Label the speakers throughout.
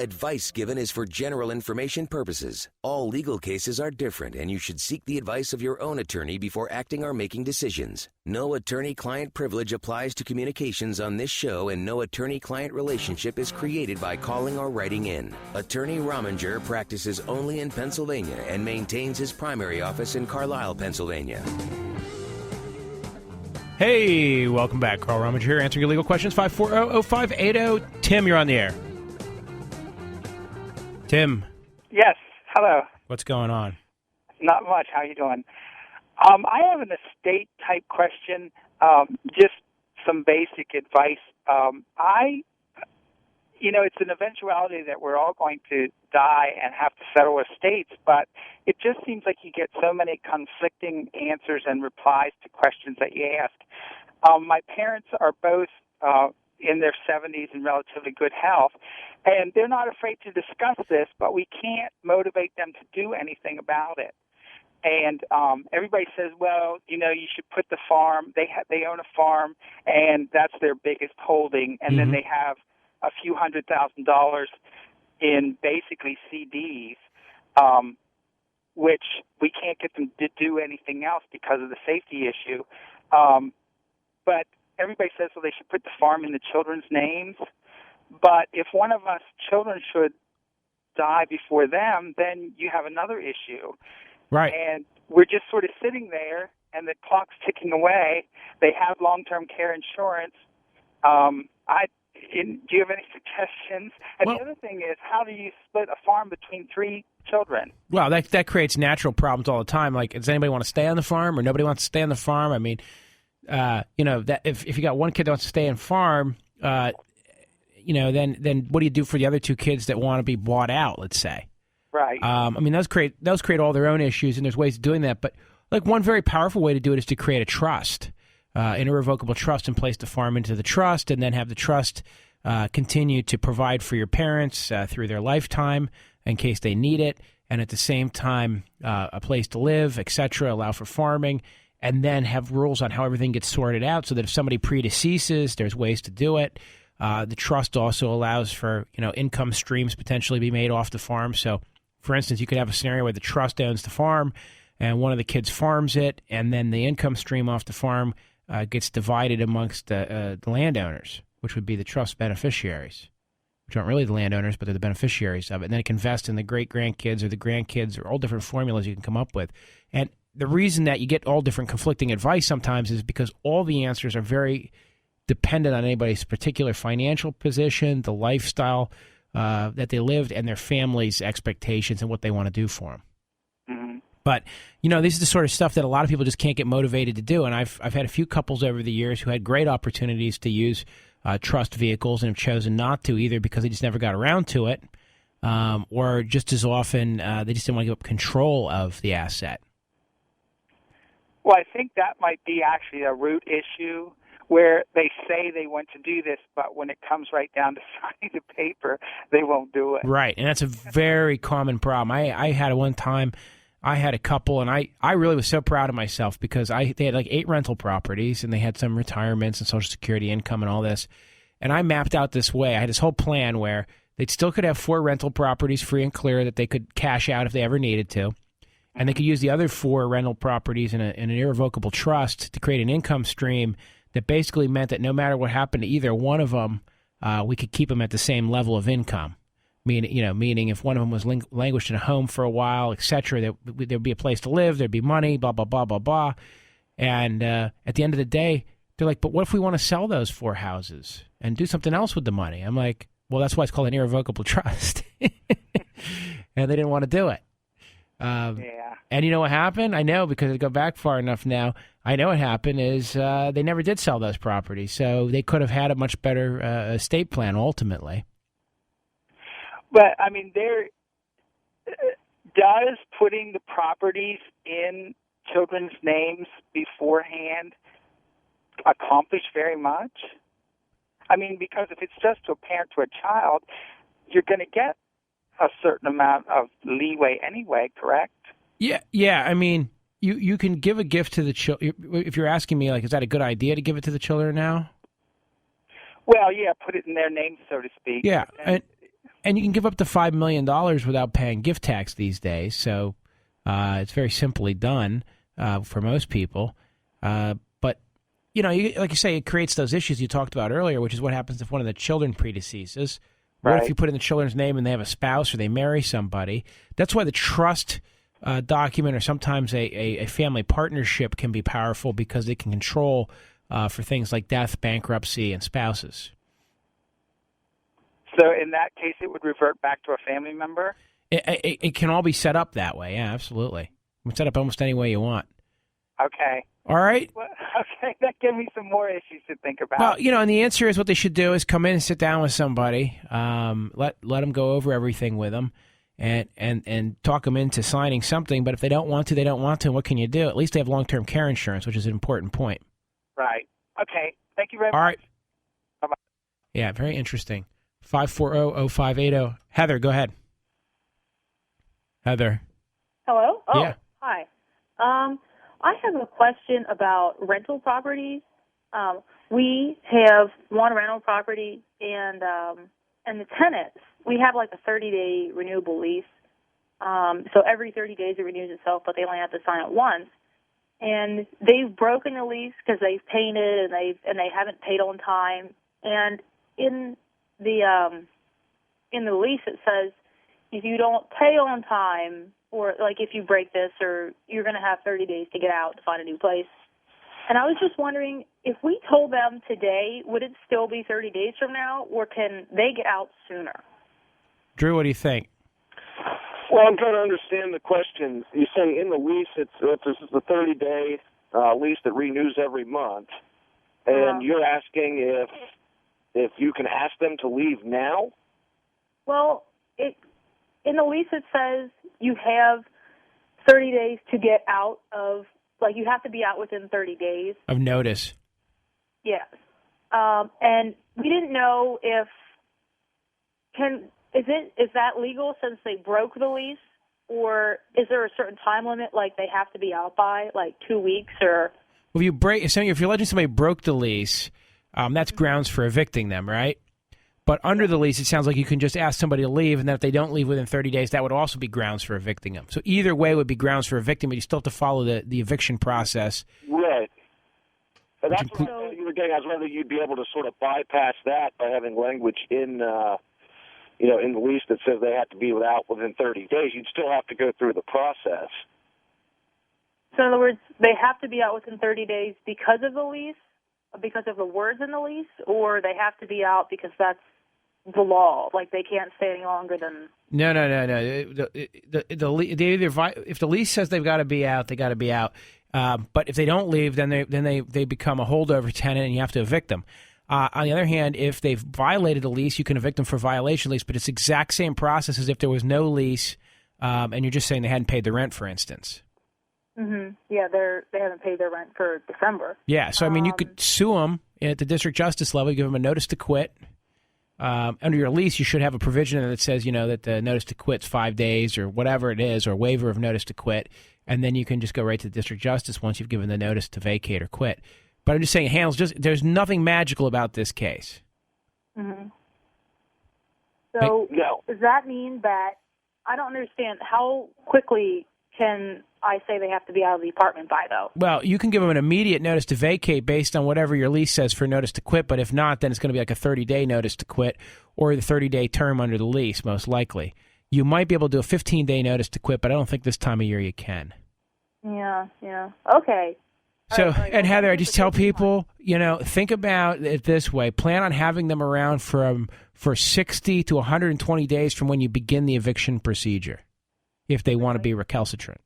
Speaker 1: advice given is for general information purposes. All legal cases are different, and you should seek the advice of your own attorney before acting or making decisions. No attorney-client privilege applies to communications on this show, and no attorney-client relationship is created by calling or writing in. Attorney Rominger practices only in Pennsylvania and maintains his primary office in Carlisle, Pennsylvania.
Speaker 2: Hey, welcome back. Carl Rominger here, answering your legal questions. 540-0580. Tim, you're on the air. Tim.
Speaker 3: Yes. Hello.
Speaker 2: What's going on?
Speaker 3: Not much. How you doing? I have an estate-type question, just some basic advice. It's an eventuality that we're all going to die and have to settle estates, but it just seems like you get so many conflicting answers and replies to questions that you ask. My parents are both in their 70s in relatively good health, and they're not afraid to discuss this, but we can't motivate them to do anything about it. And everybody says, well, you should put the farm. They own a farm, and that's their biggest holding, and then they have a few $100,000 in basically CDs, which we can't get them to do anything else because of the safety issue. But everybody says, well, they should put the farm in the children's names. But if one of us children should die before them, then you have another issue.
Speaker 2: Right.
Speaker 3: And we're just sort of sitting there, and the clock's ticking away. They have long-term care insurance. Do you have any suggestions? And the other thing is, how do you split a farm between three children?
Speaker 2: Well, that creates natural problems all the time. Like, does anybody want to stay on the farm, or nobody wants to stay on the farm? I mean, that if you got one kid that wants to stay on farm, then what do you do for the other two kids that want to be bought out? Let's say,
Speaker 3: right.
Speaker 2: Those create all their own issues, and there's ways of doing that. But like one very powerful way to do it is to create a trust. An irrevocable trust, and place the farm into the trust, and then have the trust continue to provide for your parents through their lifetime in case they need it, and at the same time a place to live, etc., allow for farming, and then have rules on how everything gets sorted out so that if somebody predeceases, there's ways to do it. The trust also allows for income streams potentially be made off the farm. So, for instance, you could have a scenario where the trust owns the farm, and one of the kids farms it, and then the income stream off the farm gets divided amongst the landowners, which would be the trust beneficiaries, which aren't really the landowners, but they're the beneficiaries of it. And then it can vest in the great-grandkids or the grandkids, or all different formulas you can come up with. And the reason that you get all different conflicting advice sometimes is because all the answers are very dependent on anybody's particular financial position, the lifestyle that they lived, and their family's expectations and what they want to do for them. But, this is the sort of stuff that a lot of people just can't get motivated to do. And I've had a few couples over the years who had great opportunities to use trust vehicles and have chosen not to, either because they just never got around to it, or just as often they just didn't want to give up control of the asset.
Speaker 3: Well, I think that might be actually a root issue where they say they want to do this, but when it comes right down to signing the paper, they won't do it.
Speaker 2: Right, and that's a very common problem. I had one time. I had a couple, and I really was so proud of myself because they had like 8 rental properties, and they had some retirements and Social Security income and all this. And I mapped out this way. I had this whole plan where they still could have 4 rental properties free and clear that they could cash out if they ever needed to. And they could use the other 4 rental properties in an irrevocable trust to create an income stream that basically meant that no matter what happened to either one of them, we could keep them at the same level of income. Meaning if one of them was languished in a home for a while, etc., there'd be a place to live, there'd be money, blah, blah, blah, blah, blah. And at the end of the day, they're like, but what if we want to sell those 4 houses and do something else with the money? I'm like, well, that's why it's called an irrevocable trust. And they didn't want to do it. And you know what happened? I know because I go back far enough now. I know what happened is they never did sell those properties. So they could have had a much better estate plan ultimately.
Speaker 3: But, does putting the properties in children's names beforehand accomplish very much? Because if it's just to a parent to a child, you're going to get a certain amount of leeway anyway, correct?
Speaker 2: Yeah. You can give a gift to the children. If you're asking me, is that a good idea to give it to the children now?
Speaker 3: Well, yeah, put it in their name, so to speak.
Speaker 2: Yeah, And you can give up to $5 million without paying gift tax these days. So it's very simply done for most people. But, like you say, it creates those issues you talked about earlier, which is what happens if one of the children predeceases. What if you put in the children's name and they have a spouse or they marry somebody? That's why the trust document or sometimes a family partnership can be powerful because they can control for things like death, bankruptcy, and spouses.
Speaker 3: So in that case, it would revert back to a family member?
Speaker 2: It can all be set up that way, yeah, absolutely. You can set up almost any way you want.
Speaker 3: Okay.
Speaker 2: All right?
Speaker 3: Well, okay, that gives me some more issues to think about.
Speaker 2: Well, and the answer is what they should do is come in and sit down with somebody, let them go over everything with them, and talk them into signing something. But if they don't want to, they don't want to. What can you do? At least they have long-term care insurance, which is an important point.
Speaker 3: Right. Okay. Thank you very much.
Speaker 2: All right.
Speaker 3: Bye-bye.
Speaker 2: Yeah, very interesting. 540-0580. Heather, go ahead. Heather.
Speaker 4: Hello? Oh,
Speaker 2: yeah.
Speaker 4: Hi. I have a question about rental properties. We have one rental property, and the tenants, we have like a 30-day renewable lease. So every 30 days it renews itself, but they only have to sign it once. And they've broken the lease because they've painted and they haven't paid on time. And in the lease it says if you don't pay on time, or like if you break this, or you're going to have 30 days to get out to find a new place. And I was just wondering, if we told them today, would it still be 30 days from now, or can they get out sooner?
Speaker 2: Drew, what do you think?
Speaker 5: Well, I'm trying to understand the question. You say in the lease, this is a 30-day lease that renews every month, and you're asking if you can ask them to leave now?
Speaker 4: Well, in the lease it says you have 30 days to get out of, like you have to be out within 30 days.
Speaker 2: Of notice.
Speaker 4: Yes. And we didn't know is that legal since they broke the lease, or is there a certain time limit, like they have to be out by, like 2 weeks, or? Well,
Speaker 2: if you're alleging somebody broke the lease, that's grounds for evicting them, right? But under the lease, it sounds like you can just ask somebody to leave, and then if they don't leave within 30 days, that would also be grounds for evicting them. So either way would be grounds for evicting, but you still have to follow the eviction process.
Speaker 5: Right. And that's what you were getting at, whether you'd be able to sort of bypass that by having language in the lease that says they have to be out within 30 days. You'd still have to go through the process.
Speaker 4: So in other words, they have to be out within 30 days because of the lease, because of the words in the lease, or they have to be out because that's the law, like they can't stay any longer than.
Speaker 2: No. If the lease says they've got to be out, they got to be out. But if they don't leave, then they become a holdover tenant, and you have to evict them. On the other hand, if they've violated a lease, you can evict them for violation of lease. But it's the exact same process as if there was no lease, and you're just saying they hadn't paid the rent, for instance.
Speaker 4: Mm-hmm. Yeah, they haven't paid their rent for December.
Speaker 2: Yeah, so I mean, you could sue them at the district justice level, give them a notice to quit. Under your lease, you should have a provision that says, that the notice to quit's 5 days or whatever it is, or waiver of notice to quit, and then you can just go right to the district justice once you've given the notice to vacate or quit. But I'm just saying, there's nothing magical about this case.
Speaker 4: Mm-hmm. So does that mean that, I don't understand, how quickly can I say they have to be out of the apartment by, though?
Speaker 2: Well, you can give them an immediate notice to vacate based on whatever your lease says for notice to quit, but if not, then it's going to be like a 30-day notice to quit or the 30-day term under the lease, most likely. You might be able to do a 15-day notice to quit, but I don't think this time of year you can.
Speaker 4: Yeah. Okay.
Speaker 2: So,
Speaker 4: all right.
Speaker 2: And Heather, I just tell people, think about it this way. Plan on having them around for 60 to 120 days from when you begin the eviction procedure, if they want to be recalcitrant.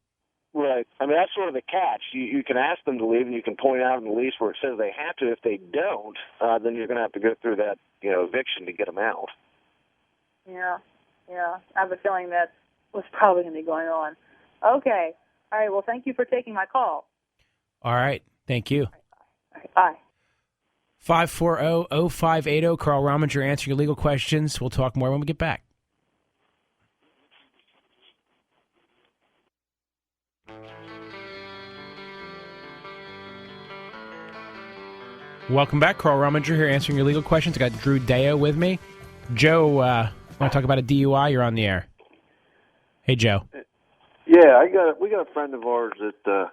Speaker 5: Right. I mean, that's sort of the catch. You can ask them to leave, and you can point out in the lease where it says they have to. If they don't, then you're going to have to go through that, eviction to get them out.
Speaker 4: Yeah. I have a feeling that was probably going to be going on. Okay. All right. Well, thank you for taking my call.
Speaker 2: All right. Thank you.
Speaker 4: All right. Bye.
Speaker 2: 540-0580. Carl Rominger answering your legal questions. We'll talk more when we get back. Welcome back. Carl Rominger here answering your legal questions. I got Drew Deo with me. Joe Want to talk about a DUI? You're on the air. Hey, Joe.
Speaker 6: Yeah, we got a friend of ours that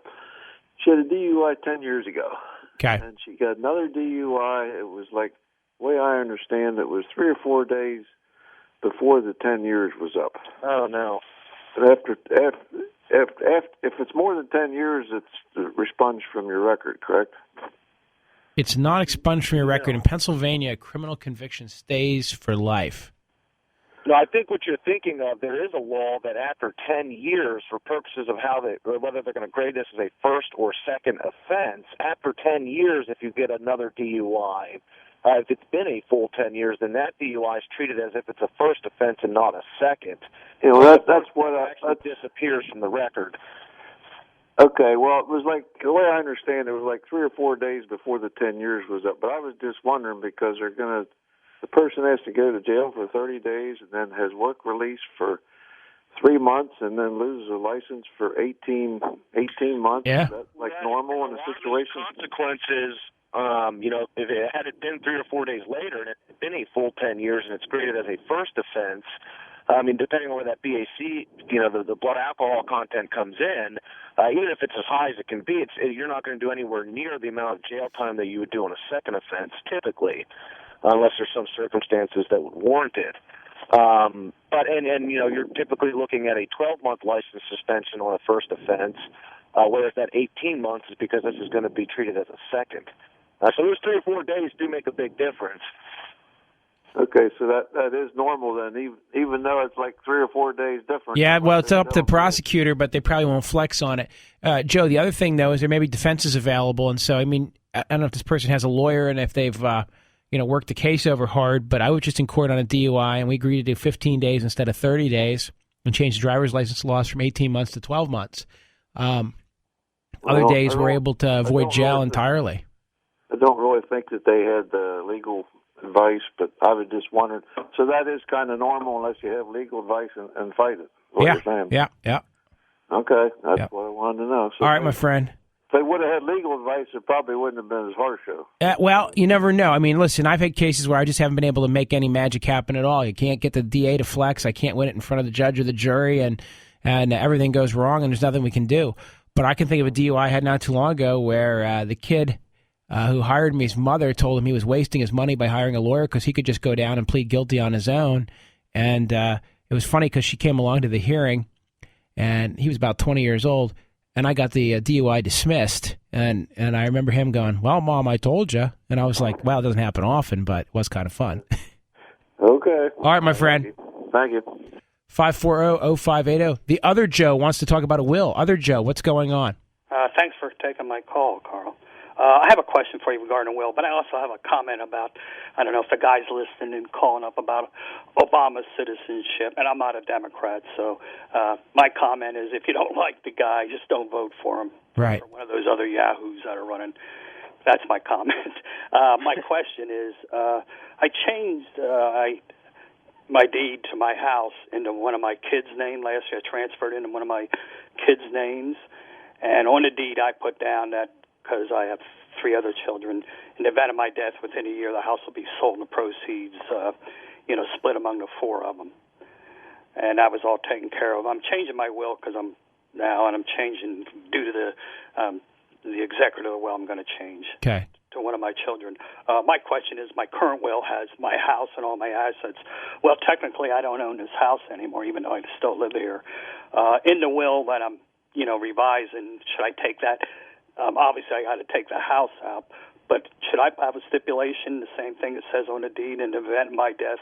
Speaker 6: she had a DUI 10 years ago.
Speaker 2: Okay.
Speaker 6: And she got another DUI. It was like, the way I understand it, was 3 or 4 days before the 10 years was up.
Speaker 5: Oh, no.
Speaker 6: But if it's more than 10 years, it's expunged from your record, correct?
Speaker 2: It's not expunged from your record. In Pennsylvania, a criminal conviction stays for life.
Speaker 5: No, I think what you're thinking of, there is a law that after 10 years, for purposes of or whether they're going to grade this as a first or second offense, after 10 years, if you get another DUI, if it's been a full 10 years, then that DUI is treated as if it's a first offense and not a second.
Speaker 6: You know, that's what
Speaker 5: actually disappears from the record.
Speaker 6: Okay, well, it was like, the way I understand it was like 3 or 4 days before the 10 years was up. But I was just wondering, because the person has to go to jail for 30 days and then has work release for 3 months and then loses a license for 18 months.
Speaker 2: Yeah.
Speaker 6: Is that like normal in a situation?
Speaker 5: Consequences, if it had been 3 or 4 days later and it had been a full 10 years and it's graded as a first offense, depending on where that BAC, the blood alcohol content comes in, even if it's as high as it can be, you're not going to do anywhere near the amount of jail time that you would do on a second offense, typically, unless there's some circumstances that would warrant it. You're typically looking at a 12-month license suspension on a first offense, whereas that 18 months is because this is going to be treated as a second. So those 3 or 4 days do make a big difference.
Speaker 6: Okay, so that is normal then, even though it's like 3 or 4 days different.
Speaker 2: Yeah, well, it's up to the prosecutor, but they probably won't flex on it. Joe, the other thing, though, is there may be defenses available. And so, I don't know if this person has a lawyer and if they've worked the case over hard, but I was just in court on a DUI, and we agreed to do 15 days instead of 30 days and change the driver's license laws from 18 months to 12 months. Other days we're able to avoid jail entirely.
Speaker 6: I don't really think that they had the legal advice, but I was just wondering. So that is kind of normal unless you have legal advice and fight it.
Speaker 2: Yeah.
Speaker 6: Okay, that's what I wanted to know. So
Speaker 2: all right, my friend.
Speaker 6: If they would have had legal advice, it probably wouldn't have been as harsh, though.
Speaker 2: Well, you never know. Listen, I've had cases where I just haven't been able to make any magic happen at all. You can't get the DA to flex. I can't win it in front of the judge or the jury, and everything goes wrong, and there's nothing we can do. But I can think of a DUI I had not too long ago where the kid who hired me, his mother told him he was wasting his money by hiring a lawyer because he could just go down and plead guilty on his own. And it was funny because she came along to the hearing, and he was about 20 years old, and I got the DUI dismissed. And I remember him going, "Well, Mom, I told you." And I was like, well, it doesn't happen often, but it was kind of fun.
Speaker 6: Okay.
Speaker 2: All right, my friend.
Speaker 6: Thank you.
Speaker 2: 540-0580. The other Joe wants to talk about a will. Other Joe, what's going on?
Speaker 7: Thanks for taking my call, Carl. I have a question for you regarding a will, but I also have a comment about, I don't know if the guy's listening and calling up about Obama's citizenship, and I'm not a Democrat, so my comment is if you don't like the guy, just don't vote for him.
Speaker 2: Right.
Speaker 7: Or one of those other yahoos that are running. That's my comment. My question is, I changed my deed to my house into one of my kids' names last year. I transferred into one of my kids' names, and on the deed I put down that because I have 3 other children, in the event of my death within a year, the house will be sold and the proceeds, split among the 4 of them. And that was all taken care of. I'm changing my will because I'm changing due to the executor of the will. I'm going to change to one of my children. My question is, my current will has my house and all my assets. Well, technically, I don't own this house anymore, even though I still live here. In the will that I'm, revising, should I take that? Obviously, I got to take the house out, but should I have a stipulation, the same thing it says on the deed, in the event of my death,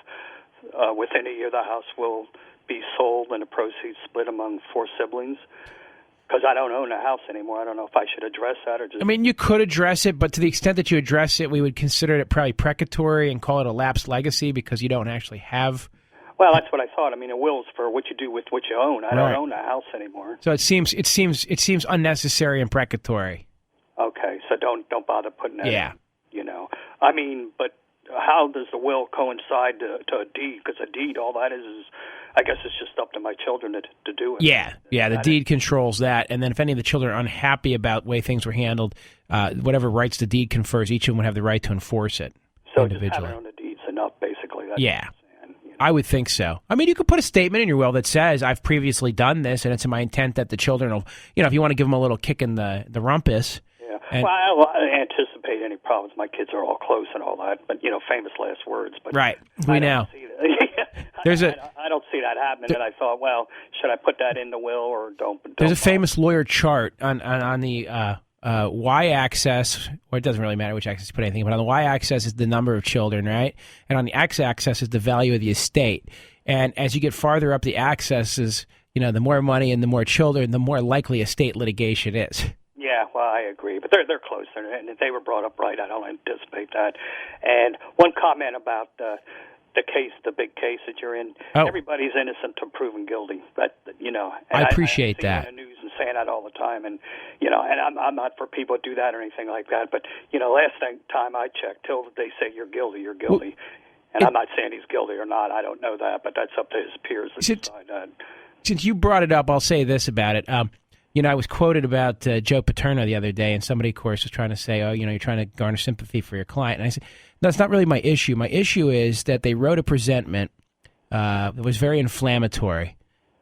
Speaker 7: within a year the house will be sold and the proceeds split among 4 siblings? Because I don't own a house anymore. I don't know if I should address that or just...
Speaker 2: you could address it, but to the extent that you address it, we would consider it probably precatory and call it a lapsed legacy because you don't actually have...
Speaker 7: Well, that's what I thought. A will is for what you do with what you own. I don't own a house anymore.
Speaker 2: So it seems unnecessary and precatory.
Speaker 7: Okay, so don't bother putting that
Speaker 2: in,
Speaker 7: but how does the will coincide to a deed? Because a deed, all that is I guess it's just up to my children to do it.
Speaker 2: Yeah, the deed controls that. And then if any of the children are unhappy about the way things were handled, whatever rights the deed confers, each of them would have the right to enforce it
Speaker 7: so
Speaker 2: individually.
Speaker 7: So just having it on the deed's enough, basically. That's
Speaker 2: yeah.
Speaker 7: What I'm saying,
Speaker 2: I would think so. I mean, you could put a statement in your will that says, I've previously done this, and it's in my intent that the children will, if you want to give them a little kick in the rumpus.
Speaker 7: Yeah.
Speaker 2: And,
Speaker 7: well, I don't anticipate any problems. My kids are all close and all that, but, famous last words. But
Speaker 2: right. We know.
Speaker 7: I don't see that happening, and I thought, well, should I put that in the will or don't?
Speaker 2: There's a famous lawyer chart on the y-axis, or it doesn't really matter which axis you put anything, but on the y-axis is the number of children, right? And on the x-axis is the value of the estate. And as you get farther up the axis, the more money and the more children, the more likely estate litigation is.
Speaker 7: Yeah, well, I agree, but they're close, and they were brought up right. I don't anticipate that. And one comment about the case, the big case that you're in.
Speaker 2: Oh.
Speaker 7: Everybody's innocent until proven guilty. But And
Speaker 2: I appreciate that.
Speaker 7: I see on the news and saying that all the time, and and I'm not for people to do that or anything like that. But last time I checked, till they say you're guilty, you're guilty. And I'm not saying he's guilty or not. I don't know that, but that's up to his peers to decide that.
Speaker 2: Since you brought it up, I'll say this about it. I was quoted about Joe Paterno the other day, and somebody, of course, was trying to say, you're trying to garner sympathy for your client. And I said, that's not really my issue. My issue is that they wrote a presentment that was very inflammatory,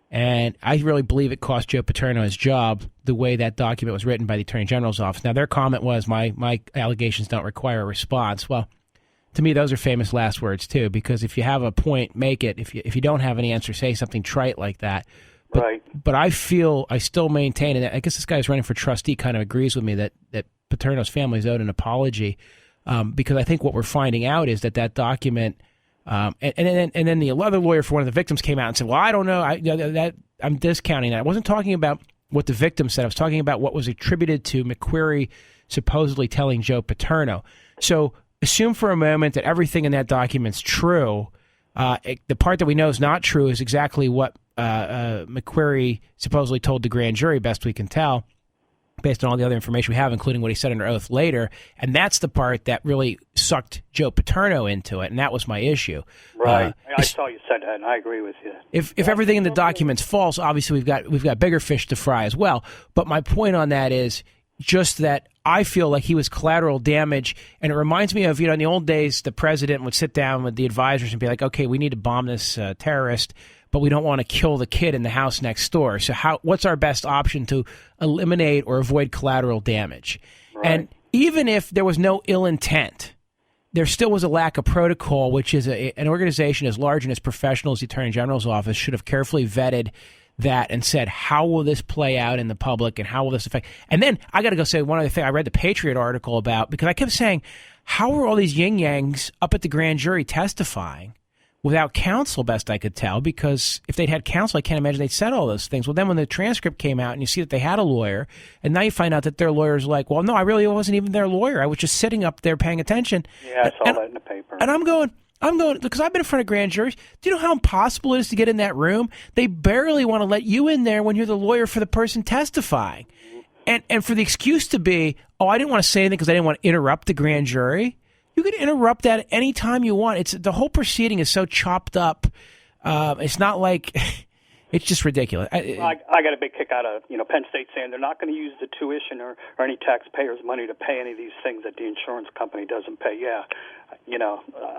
Speaker 2: and I really believe it cost Joe Paterno his job the way that document was written by the Attorney General's office. Now, their comment was, my allegations don't require a response. Well, to me, those are famous last words, too, because if you have a point, make it. If you don't have any answer, say something trite like that.
Speaker 7: Right.
Speaker 2: But I still maintain, and I guess this guy who's running for trustee kind of agrees with me that Paterno's family is owed an apology, because I think what we're finding out is that document, and then the other lawyer for one of the victims came out and said, well, I don't know, I'm discounting that. I wasn't talking about what the victim said. I was talking about what was attributed to McQuarrie supposedly telling Joe Paterno. So assume for a moment that everything in that document's true. The part that we know is not true is exactly what McQuarrie supposedly told the grand jury, best we can tell, based on all the other information we have, including what he said under oath later. And that's the part that really sucked Joe Paterno into it, and that was my issue.
Speaker 7: Right. I saw you said that, and I agree with you.
Speaker 2: If everything in the document's false, obviously we've got bigger fish to fry as well. But my point on that is just that I feel like he was collateral damage, and it reminds me of, in the old days, the president would sit down with the advisors and be like, okay, we need to bomb this terrorist, but we don't want to kill the kid in the house next door. So what's our best option to eliminate or avoid collateral damage?
Speaker 7: Right.
Speaker 2: And even if there was no ill intent, there still was a lack of protocol, which is an organization as large and as professional as the Attorney General's office should have carefully vetted that and said, how will this play out in the public and how will this affect? And then I got to go say one other thing. I read the Patriot article about, because I kept saying, how were all these yin-yangs up at the grand jury testifying without counsel, best I could tell? Because if they'd had counsel, I can't imagine they'd said all those things. Well, then when the transcript came out and you see that they had a lawyer, and now you find out that their lawyer's like, well, no, I really wasn't even their lawyer. I was just sitting up there paying attention.
Speaker 7: Yeah, I saw that in the paper.
Speaker 2: And I'm going, because I've been in front of grand juries. Do you know how impossible it is to get in that room? They barely want to let you in there when you're the lawyer for the person testifying. And for the excuse to be, I didn't want to say anything because I didn't want to interrupt the grand jury. You can interrupt that at any time you want. The whole proceeding is so chopped up. It's not like it's just ridiculous.
Speaker 7: I got a big kick out of Penn State saying they're not going to use the tuition or any taxpayers' money to pay any of these things that the insurance company doesn't pay. Yeah,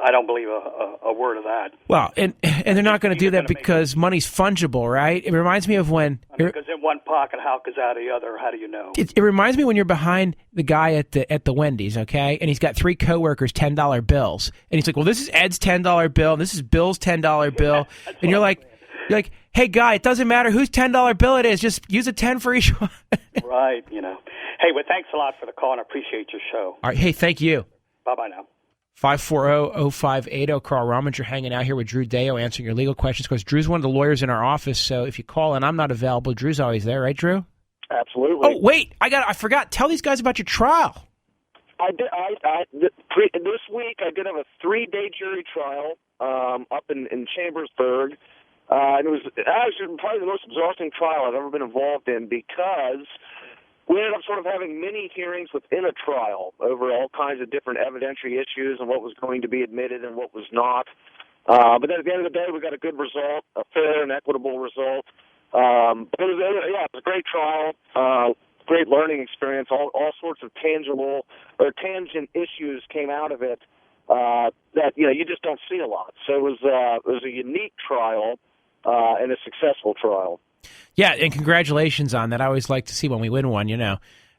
Speaker 7: I don't believe a word of that.
Speaker 2: Well, and they're not going to do that because money's fungible, right? It reminds me of when
Speaker 7: because in one pocket, how goes out of the other? How do you know?
Speaker 2: It reminds me when you're behind the guy at the Wendy's, okay, and he's got three coworkers $10 bills, and he's like, "Well, this is Ed's $10 bill, and this is Bill's $10 bill," and you're like, "Hey, guy, it doesn't matter whose $10 bill it is. Just use a 10 for each one."
Speaker 7: Right. Hey, well, thanks a lot for the call, and I appreciate your show.
Speaker 2: All right. Hey, thank you.
Speaker 7: Bye-bye now.
Speaker 2: 540-0580. Carl Rominger hanging out here with Drew Deo answering your legal questions. Of course, Drew's one of the lawyers in our office, so if you call and I'm not available, Drew's always there, right, Drew?
Speaker 5: Absolutely.
Speaker 2: Oh, wait. I forgot. Tell these guys about your trial.
Speaker 5: I did. This week I did have a 3-day jury trial up in Chambersburg. And it was actually probably the most exhausting trial I've ever been involved in because we ended up sort of having mini hearings within a trial over all kinds of different evidentiary issues and what was going to be admitted and what was not. But then at the end of the day, we got a good result, a fair and equitable result. But it was a great trial, great learning experience. All sorts of tangent issues came out of it. that you just don't see a lot. So it was a unique trial and a successful trial.
Speaker 2: Yeah, and congratulations on that. I always like to see when we win one,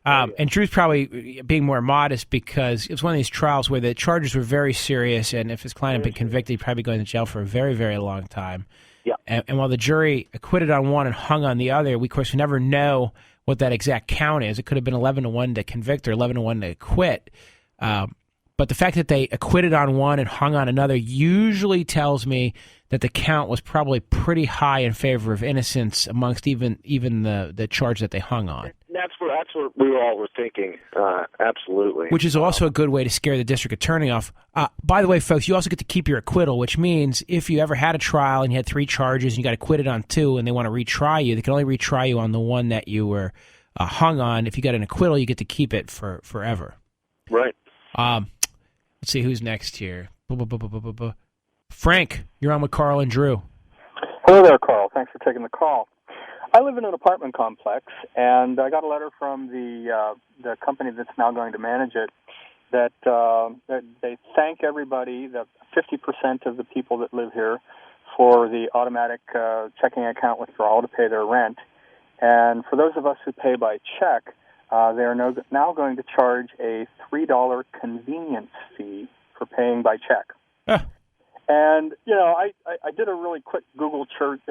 Speaker 2: And Drew's probably being more modest because it was one of these trials where the charges were very serious, and if his client had been convicted, he'd probably be going to jail for a very, very long time.
Speaker 5: Yeah.
Speaker 2: And while the jury acquitted on one and hung on the other, we, of course, never know what that exact count is. It could have been 11-1 to convict or 11-1 to acquit. But the fact that they acquitted on one and hung on another usually tells me that the count was probably pretty high in favor of innocence amongst even the charge that they hung on.
Speaker 5: That's what we all were thinking, absolutely.
Speaker 2: Which is also a good way to scare the district attorney off. By the way, folks, you also get to keep your acquittal, which means if you ever had a trial and you had 3 charges and you got acquitted on 2 and they want to retry you, they can only retry you on the one that you were hung on. If you got an acquittal, you get to keep it forever.
Speaker 5: Right.
Speaker 2: Let's see who's next here. Frank, you're on with Carl and Drew.
Speaker 8: Hello there, Carl. Thanks for taking the call. I live in an apartment complex, and I got a letter from the company that's now going to manage it that they thank everybody, the 50% of the people that live here, for the automatic checking account withdrawal to pay their rent. And for those of us who pay by check, they are now going to charge a $3 convenience fee for paying by check. And, I did a really quick Google search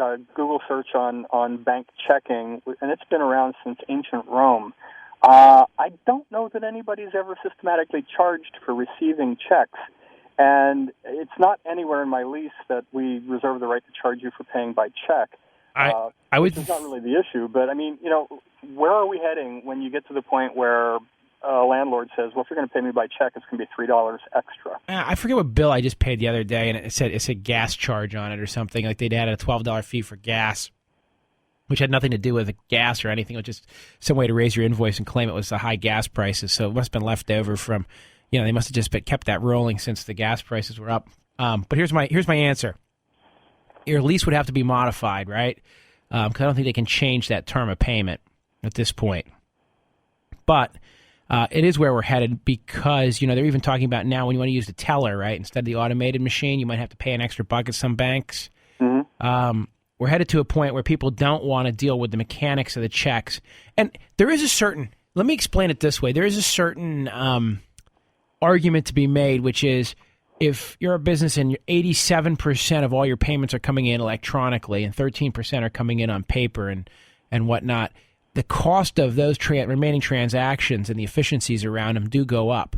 Speaker 8: on bank checking, and it's been around since ancient Rome. I don't know that anybody's ever systematically charged for receiving checks, and it's not anywhere in my lease that we reserve the right to charge you for paying by check. Which is not really the issue, but, where are we heading when you get to the point where a landlord says, well, if you're going to pay me by check, it's going to be $3 extra?
Speaker 2: I forget what bill I just paid the other day, and it said gas charge on it or something. Like they'd added a $12 fee for gas, which had nothing to do with the gas or anything. It was just some way to raise your invoice and claim it was the high gas prices. So it must have been left over from, they must have just kept that rolling since the gas prices were up. But here's my answer. Your lease would have to be modified, right? Because I don't think they can change that term of payment at this point. But it is where we're headed because, they're even talking about now when you want to use the teller, right? Instead of the automated machine, you might have to pay an extra buck at some banks. Mm-hmm. We're headed to a point where people don't want to deal with the mechanics of the checks. And there is let me explain it this way. There is a certain argument to be made, which is if you're a business and 87% of all your payments are coming in electronically and 13% are coming in on paper and whatnot, the cost of those remaining transactions and the efficiencies around them do go up.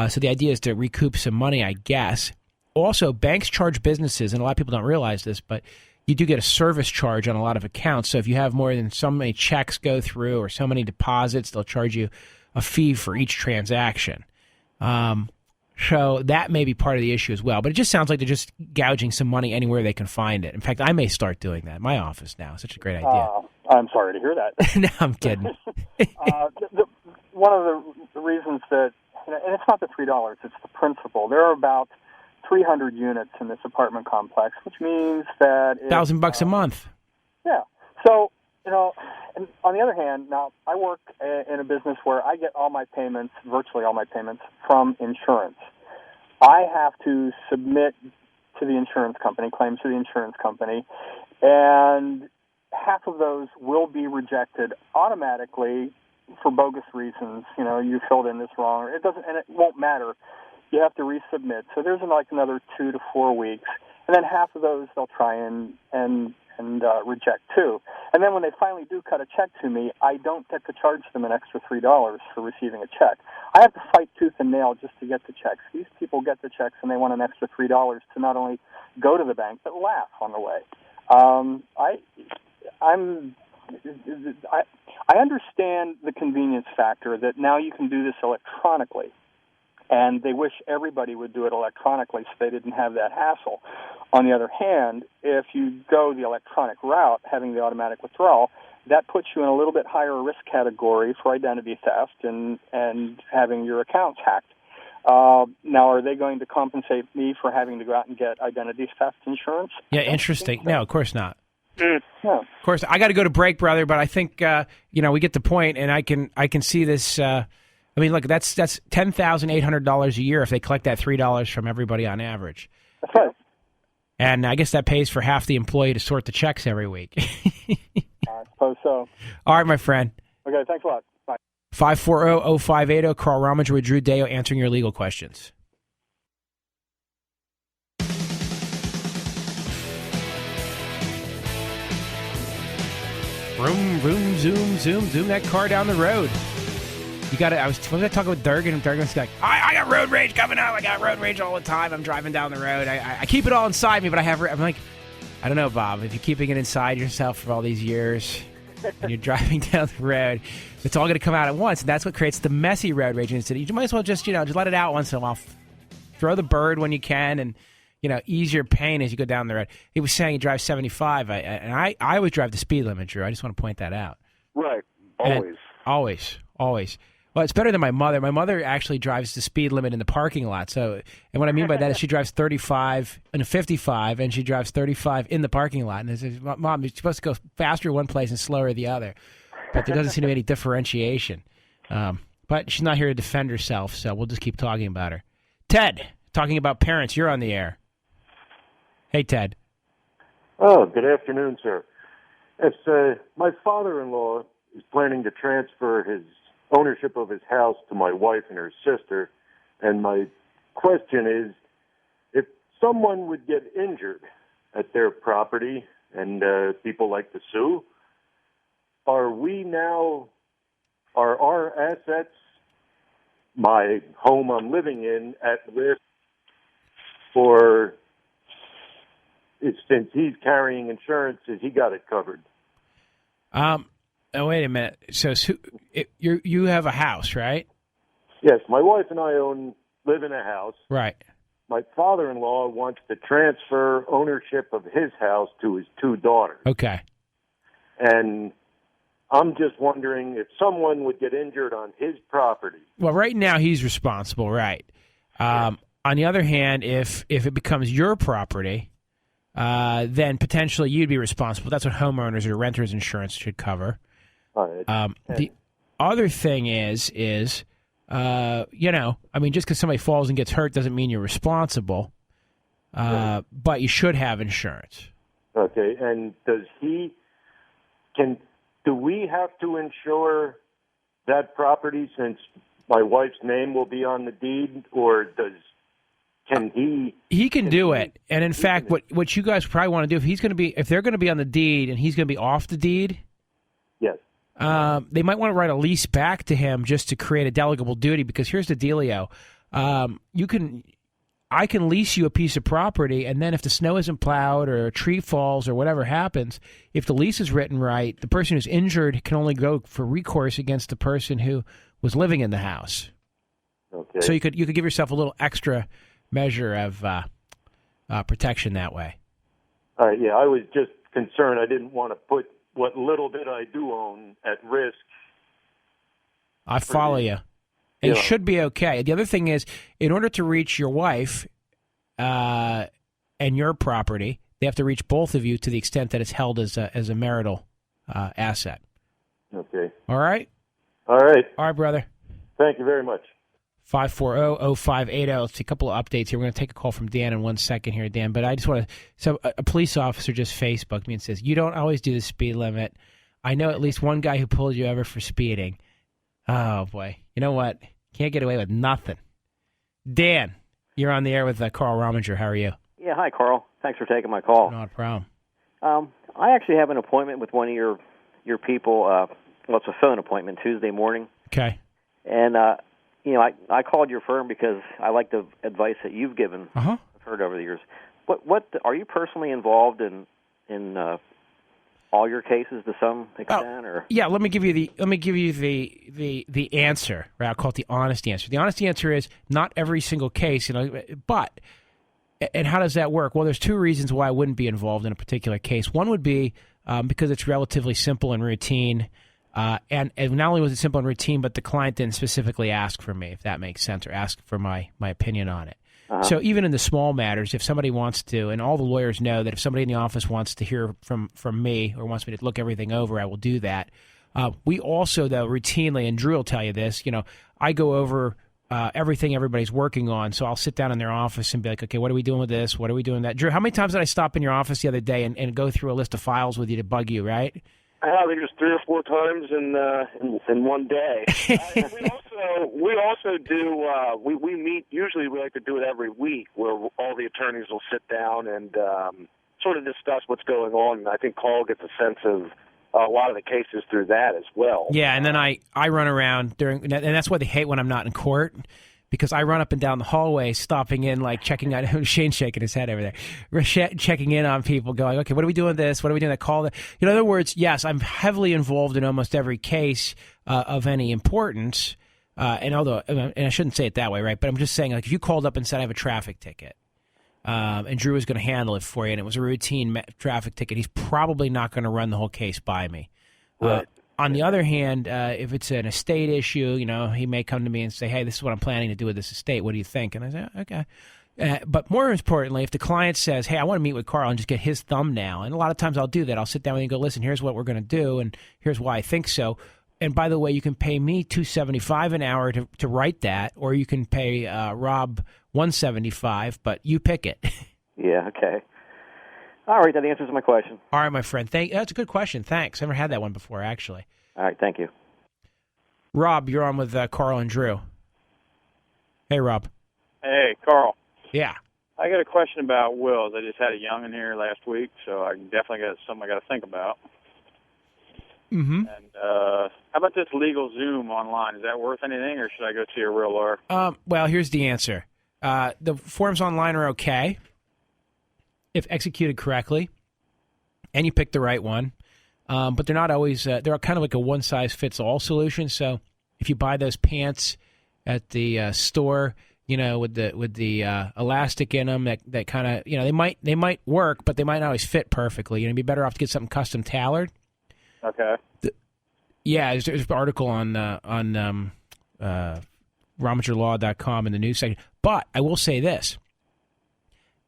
Speaker 2: So the idea is to recoup some money, I guess. Also, banks charge businesses, and a lot of people don't realize this, but you do get a service charge on a lot of accounts. So if you have more than so many checks go through or so many deposits, they'll charge you a fee for each transaction. So that may be part of the issue as well. But it just sounds like they're just gouging some money anywhere they can find it. In fact, I may start doing that in my office now. Such a great idea.
Speaker 8: I'm sorry to hear that.
Speaker 2: No, I'm kidding.
Speaker 8: One of the reasons that, and it's not the $3, it's the principal. There are about 300 units in this apartment complex, which means that
Speaker 2: $1,000 a month.
Speaker 8: Yeah. So, and on the other hand, now I work in a business where I get virtually all my payments from insurance. I have to submit to the insurance company, claims to the insurance company, and half of those will be rejected automatically for bogus reasons. You filled in this wrong, and it won't matter. You have to resubmit. So there's another 2 to 4 weeks, and then half of those they'll try and reject too. And then when they finally do cut a check to me, I don't get to charge them an extra $3 for receiving a check. I have to fight tooth and nail just to get the checks. These people get the checks and they want an extra $3 to not only go to the bank but laugh on the way. I understand the convenience factor that now you can do this electronically. And they wish everybody would do it electronically so they didn't have that hassle. On the other hand, if you go the electronic route, having the automatic withdrawal, that puts you in a little bit higher risk category for identity theft and having your accounts hacked. Now, are they going to compensate me for having to go out and get identity theft insurance?
Speaker 2: Yeah, interesting. No, of course not.
Speaker 8: Yeah.
Speaker 2: Of course, I got to go to break, brother, but I think we get the point, and I can see this I mean, look, that's $10,800 a year if they collect that $3 from everybody on average.
Speaker 8: That's right.
Speaker 2: And I guess that pays for half the employee to sort the checks every week.
Speaker 8: I suppose so.
Speaker 2: All right, my friend.
Speaker 8: Okay, thanks a lot. Bye.
Speaker 2: 540-0580, Carl Rominger with Drew Deo answering your legal questions. Vroom, vroom, zoom, zoom, zoom that car down the road. You got it. Was I talking with Durgan? And Durgan's like, I got road rage coming up. I got road rage all the time. I'm driving down the road. I keep it all inside me, but I'm like, I don't know, Bob. If you're keeping it inside yourself for all these years and you're driving down the road, it's all going to come out at once. And that's what creates the messy road rage incident. You might as well just let it out once in a while. Throw the bird when you can and, ease your pain as you go down the road. He was saying he drives 75. I always drive the speed limit, Drew. I just want to point that out.
Speaker 5: Right. Always.
Speaker 2: And always. Well, it's better than my mother. My mother actually drives the speed limit in the parking lot. So, and what I mean by that is she drives 35 and a 55, and she drives 35 in the parking lot. And I says, Mom, you're supposed to go faster one place and slower the other. But there doesn't seem to be any differentiation. But she's not here to defend herself, so we'll just keep talking about her. Ted, talking about parents, you're on the air. Hey, Ted.
Speaker 9: Oh, good afternoon, sir. It's my father-in-law is planning to transfer his ownership of his house to my wife and her sister, and my question is, if someone would get injured at their property and people like to sue, are our assets, my home I'm living in, at risk, or since he's carrying insurance, has he got it covered?
Speaker 2: Oh, wait a minute. So you have a house, right?
Speaker 9: Yes, my wife and I live in a house.
Speaker 2: Right.
Speaker 9: My father-in-law wants to transfer ownership of his house to his two daughters.
Speaker 2: Okay.
Speaker 9: And I'm just wondering if someone would get injured on his property.
Speaker 2: Well, right now he's responsible, right? On the other hand, if it becomes your property, then potentially you'd be responsible. That's what homeowners or renters insurance should cover.
Speaker 9: All right.
Speaker 2: The other thing is, just because somebody falls and gets hurt doesn't mean you're responsible.
Speaker 9: Right.
Speaker 2: But you should have insurance.
Speaker 9: Okay. And do we have to insure that property since my wife's name will be on the deed, or can he? He
Speaker 2: can do it. And in fact, what you guys probably want to do, if they're going to be on the deed and he's going to be off the deed.
Speaker 9: Yes.
Speaker 2: They might want to write a lease back to him just to create a delegable duty, because here's the dealio. I can lease you a piece of property, and then if the snow isn't plowed or a tree falls or whatever happens, if the lease is written right, the person who's injured can only go for recourse against the person who was living in the house.
Speaker 9: Okay.
Speaker 2: So you could give yourself a little extra measure of protection that way.
Speaker 9: All right, yeah, I was just concerned. I didn't want to put what little bit I do own at risk.
Speaker 2: I follow you. It should be okay. The other thing is, in order to reach your wife and your property, they have to reach both of you to the extent that it's held as a marital asset.
Speaker 9: Okay.
Speaker 2: All right?
Speaker 9: All right.
Speaker 2: All right, brother.
Speaker 9: Thank you very much.
Speaker 2: 540-0580. Let's see a couple of updates here. We're going to take a call from Dan in 1 second here, Dan. But I just want to... So a police officer just Facebooked me and says, you don't always do the speed limit. I know at least one guy who pulled you over for speeding. Oh, boy. You know what? Can't get away with nothing. Dan, you're on the air with Carl Rominger. How are you?
Speaker 10: Yeah, hi, Carl. Thanks for taking my call.
Speaker 2: Not a problem.
Speaker 10: I actually have an appointment with one of your people. Well, it's a phone appointment Tuesday morning.
Speaker 2: Okay.
Speaker 10: And, I called your firm because I like the advice that you've given.
Speaker 2: Uh-huh.
Speaker 10: I've heard over the years. What are you personally involved in all your cases to some extent, or?
Speaker 2: Yeah, let me give you the answer. Right? I'll call it the honest answer. The honest answer is not every single case, but and how does that work? Well, there's two reasons why I wouldn't be involved in a particular case. One would be because it's relatively simple and routine, and not only was it simple and routine, but the client didn't specifically ask for me, if that makes sense, or ask for my opinion on it. Uh-huh. So even in the small matters, if somebody wants to, and all the lawyers know that if somebody in the office wants to hear from me or wants me to look everything over, I will do that. We also, though, routinely, and Drew will tell you this, I go over everything everybody's working on. So I'll sit down in their office and be like, okay, what are we doing with this? What are we doing with that? Drew, how many times did I stop in your office the other day and go through a list of files with you to bug you, right?
Speaker 5: I think just 3 or 4 times in one day. We also do. We meet. Usually, we like to do it every week, where all the attorneys will sit down and sort of discuss what's going on. And I think Carl gets a sense of a lot of the cases through that as well.
Speaker 2: Yeah, and then I run around and that's why they hate when I'm not in court. Because I run up and down the hallway, stopping in, like checking on. Shane's shaking his head over there, checking in on people, going, "Okay, what are we doing? This? What are we doing? That call?" In other words, yes, I'm heavily involved in almost every case of any importance. And I shouldn't say it that way, right? But I'm just saying, like, if you called up and said I have a traffic ticket, and Drew was going to handle it for you, and it was a routine traffic ticket, he's probably not going to run the whole case by me.
Speaker 5: Right.
Speaker 2: On the other hand, if it's an estate issue, he may come to me and say, hey, this is what I'm planning to do with this estate. What do you think? And I say, okay. But more importantly, if the client says, hey, I want to meet with Carl and just get his thumbnail, and a lot of times I'll do that. I'll sit down with you and go, listen, here's what we're going to do, and here's why I think so. And by the way, you can pay me $275 an hour to write that, or you can pay Rob $175, but you pick it.
Speaker 10: Yeah, okay. All right, that answers my question.
Speaker 2: All right, my friend. That's a good question. Thanks. I never had that one before, actually.
Speaker 10: All right, thank you.
Speaker 2: Rob, you're on with Carl and Drew. Hey, Rob.
Speaker 11: Hey, Carl.
Speaker 2: Yeah.
Speaker 11: I got a question about wills. I just had a young'un here last week, so I definitely got something I got to think about.
Speaker 2: Mm-hmm.
Speaker 11: And how about this legal Zoom online? Is that worth anything, or should I go see a real lawyer?
Speaker 2: Well, here's the answer. The forms online are okay if executed correctly, and you pick the right one. But they're not always. They're kind of like a one-size-fits-all solution. So if you buy those pants at the store, with the elastic in them, that kind of they might work, but they might not always fit perfectly. You'd be better off to get something custom tailored.
Speaker 11: Okay.
Speaker 2: There's an article on RomagerLaw.com in the news section. But I will say this.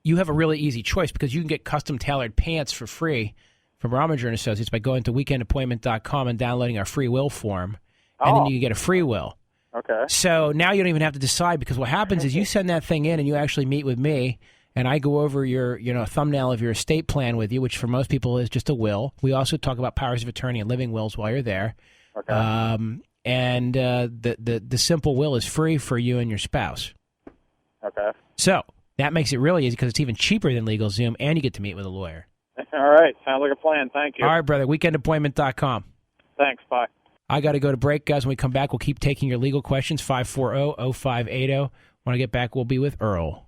Speaker 2: You have a really easy choice because you can get custom tailored pants for free from Rominger & Associates by going to weekendappointment.com and downloading our free will form, and then you can get a free will.
Speaker 11: Okay.
Speaker 2: So now you don't even have to decide, because what happens is you send that thing in and you actually meet with me, and I go over your thumbnail of your estate plan with you, which for most people is just a will. We also talk about powers of attorney and living wills while you're there.
Speaker 11: Okay.
Speaker 2: And the simple will is free for you and your spouse.
Speaker 11: Okay.
Speaker 2: So that makes it really easy because it's even cheaper than LegalZoom, and you get to meet with a lawyer.
Speaker 11: All right. Sounds like a plan. Thank you.
Speaker 2: All right, brother. Weekendappointment.com.
Speaker 11: Thanks. Bye.
Speaker 2: I got to go to break, guys. When we come back, we'll keep taking your legal questions, 540-0580. When I get back, we'll be with Earl.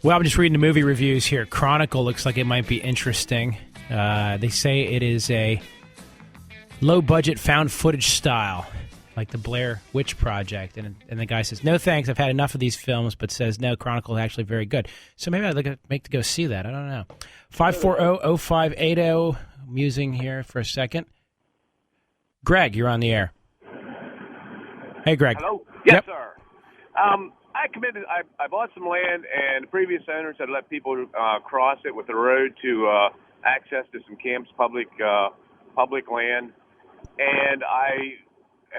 Speaker 2: Well, I'm just reading the movie reviews here. Chronicle looks like it might be interesting. They say it is a low-budget found footage style, like the Blair Witch Project. And the guy says, no thanks, I've had enough of these films, but says, no, Chronicle is actually very good. So maybe I'd make to go see that. I don't know. 540-0580. Musing here for a second. Greg, you're on the air. Hey, Greg.
Speaker 12: Hello? Yes, sir. I bought some land, and the previous owners had let people cross it with the road to access to some camps, public land. And I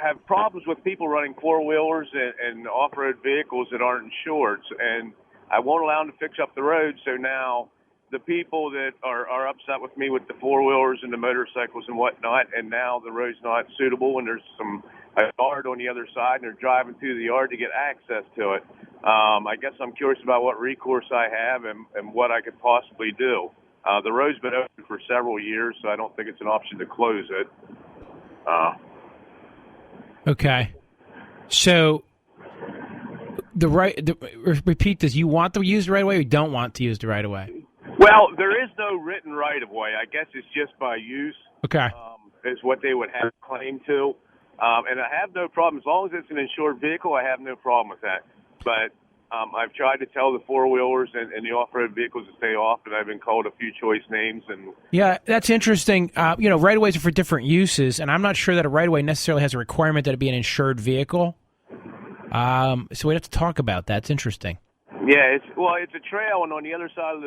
Speaker 12: have problems with people running four-wheelers and off-road vehicles that aren't insured. And I won't allow them to fix up the road, so now the people that are upset with me with the four-wheelers and the motorcycles and whatnot, and now the road's not suitable, and there's a yard on the other side, and they're driving through the yard to get access to it. I guess I'm curious about what recourse I have and what I could possibly do. The road's been open for several years, so I don't think it's an option to close it.
Speaker 2: Okay. So, repeat this. You want to use the right of way, or you don't want to use the right of way?
Speaker 12: Well, there is no written right of way. I guess it's just by use.
Speaker 2: Okay.
Speaker 12: Is what they would have claim to. And I have no problem. As long as it's an insured vehicle, I have no problem with that. But I've tried to tell the four-wheelers and the off-road vehicles to stay off, and I've been called a few choice names.
Speaker 2: Yeah, that's interesting. Right-of-ways are for different uses, and I'm not sure that a right-of-way necessarily has a requirement that it be an insured vehicle. So we'd have to talk about that. It's interesting.
Speaker 12: Yeah, it's a trail, and on the other side of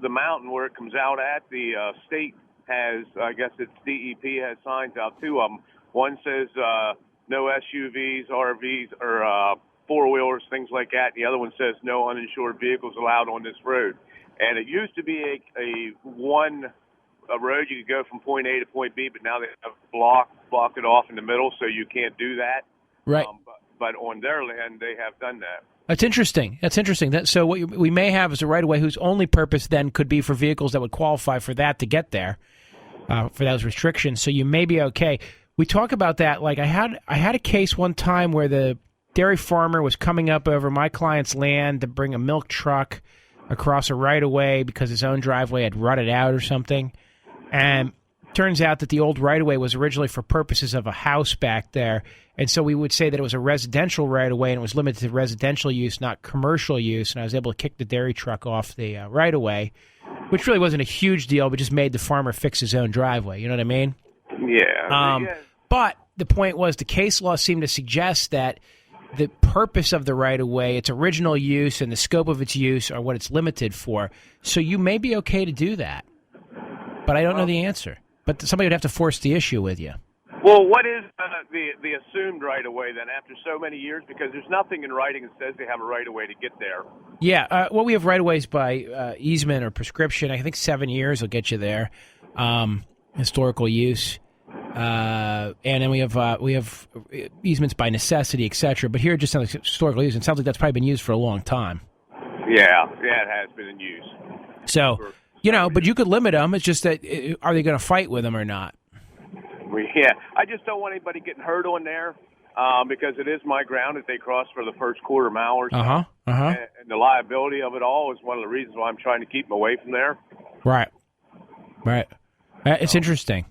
Speaker 12: the mountain where it comes out at, the state has, I guess it's DEP has signs out, 2 of them. One says no SUVs, RVs, or four-wheelers, things like that. And the other one says no uninsured vehicles allowed on this road. And it used to be a road you could go from point A to point B, but now they have block it off in the middle, so you can't do that.
Speaker 2: Right.
Speaker 12: But on their land, they have done that.
Speaker 2: That's interesting. So what we may have is a right-of-way whose only purpose then could be for vehicles that would qualify for that to get there, for those restrictions. So you may be okay. We talk about that. Like I had a case one time where the dairy farmer was coming up over my client's land to bring a milk truck across a right-of-way because his own driveway had rutted out or something. And turns out that the old right-of-way was originally for purposes of a house back there. And so we would say that it was a residential right-of-way and it was limited to residential use, not commercial use. And I was able to kick the dairy truck off the right-of-way, which really wasn't a huge deal, but just made the farmer fix his own driveway. You know what I mean?
Speaker 12: Yeah.
Speaker 2: But the point was the case law seemed to suggest that the purpose of the right-of-way, its original use, and the scope of its use are what it's limited for. So you may be okay to do that. But I don't know the answer. But somebody would have to force the issue with you.
Speaker 12: Well, what is the assumed right-of-way then after so many years? Because there's nothing in writing that says they have a right-of-way to get there.
Speaker 2: Yeah, well, we have right-of-ways by easement or prescription. I think 7 years will get you there. Historical use. And then we have easements by necessity, etc. But here it just sounds like historical use. It sounds like that's probably been used for a long time.
Speaker 12: Yeah, it has been in use.
Speaker 2: So, but you could limit them. It's just that, are they going to fight with them or not?
Speaker 12: Yeah, I just don't want anybody getting hurt on there because it is my ground that they cross for the first quarter mile or so. And the liability of it all is one of the reasons why I'm trying to keep them away from there.
Speaker 2: Right. It's interesting.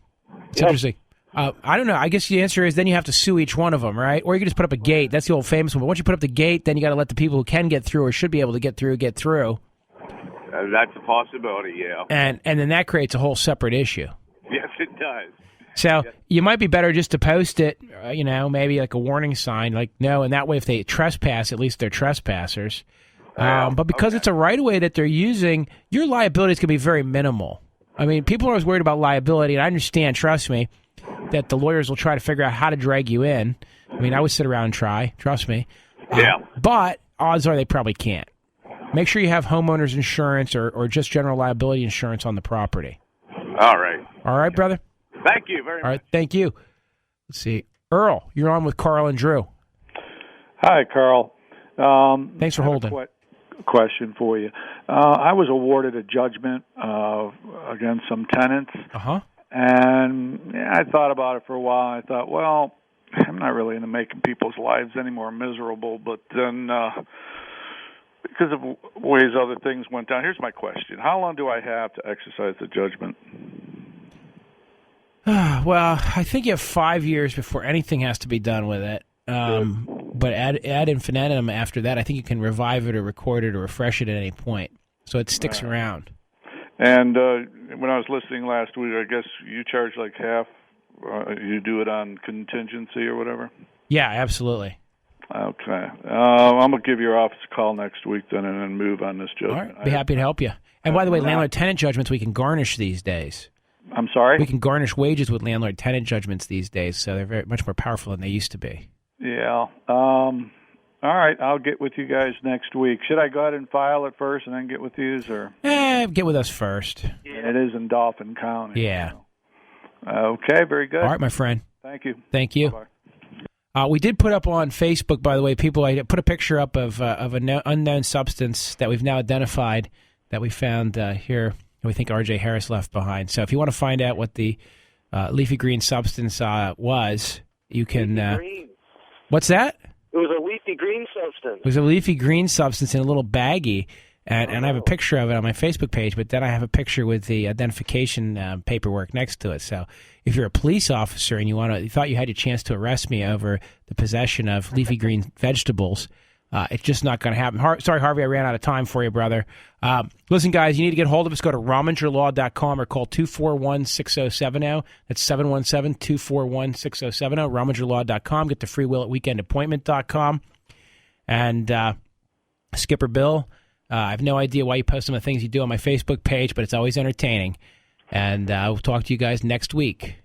Speaker 2: Interesting. I don't know. I guess the answer is then you have to sue each one of them, right? Or you can just put up a gate. That's the old famous one. But once you put up the gate, then you got to let the people who can get through or should be able to get through.
Speaker 12: That's a possibility, yeah.
Speaker 2: And then that creates a whole separate issue.
Speaker 12: Yes, it does.
Speaker 2: So you might be better just to post it, maybe like a warning sign, like no, and that way if they trespass, at least they're trespassers. But because it's a right-of-way that they're using, your liability is going to be very minimal. I mean, people are always worried about liability, and I understand, trust me, that the lawyers will try to figure out how to drag you in. I mean, I would sit around and try, trust me. But odds are they probably can't. Make sure you have homeowner's insurance or just general liability insurance on the property.
Speaker 12: All right.
Speaker 2: All right, brother?
Speaker 12: Thank you very much.
Speaker 2: All right, thank you. Let's see. Earl, you're on with Carl and Drew.
Speaker 13: Hi, Carl.
Speaker 2: Thanks for holding.
Speaker 13: Question for you. I was awarded a judgment against some tenants. And I thought about it for a while. I thought, well, I'm not really into making people's lives any more miserable. But then because of ways other things went down, here's my question. How long do I have to exercise the judgment?
Speaker 2: Well, I think you have 5 years before anything has to be done with it. But ad infinitum after that, I think you can revive it or record it or refresh it at any point. So it sticks around.
Speaker 13: And when I was listening last week, I guess you charge like half. You do it on contingency or whatever?
Speaker 2: Yeah, absolutely.
Speaker 13: Okay. I'm going to give your office a call next week then and then move on this judgment.
Speaker 2: All right. Be happy to help you. And by the way, landlord-tenant judgments we can garnish these days.
Speaker 13: I'm sorry?
Speaker 2: We can garnish wages with landlord-tenant judgments these days, so they're very much more powerful than they used to be.
Speaker 13: Yeah. All right. I'll get with you guys next week. Should I go ahead and file it first and then get with you? Or?
Speaker 2: Get with us first.
Speaker 13: It is in Dauphin County.
Speaker 2: Yeah.
Speaker 13: So. Okay. Very good.
Speaker 2: All right, my friend.
Speaker 13: Thank you.
Speaker 2: Thank you.
Speaker 13: Bye-bye.
Speaker 2: We did put up on Facebook, by the way, I put a picture up of an unknown substance that we've now identified that we found here. We think R.J. Harris left behind. So if you want to find out what the leafy green substance was, you can... what's that?
Speaker 5: It was a leafy green substance.
Speaker 2: It was a leafy green substance in a little baggie, and I have a picture of it on my Facebook page, but then I have a picture with the identification paperwork next to it. So if you're a police officer and you thought you had a chance to arrest me over the possession of leafy green vegetables, it's just not going to happen. Sorry, Harvey, I ran out of time for you, brother. Listen, guys, you need to get hold of us. Go to RomingerLaw.com or call 241-6070. That's 717-241-6070, RomingerLaw.com. Get the free will at weekendappointment.com. And Skipper Bill I have no idea why you post some of the things you do on my Facebook page, but it's always entertaining. And I'll talk to you guys next week.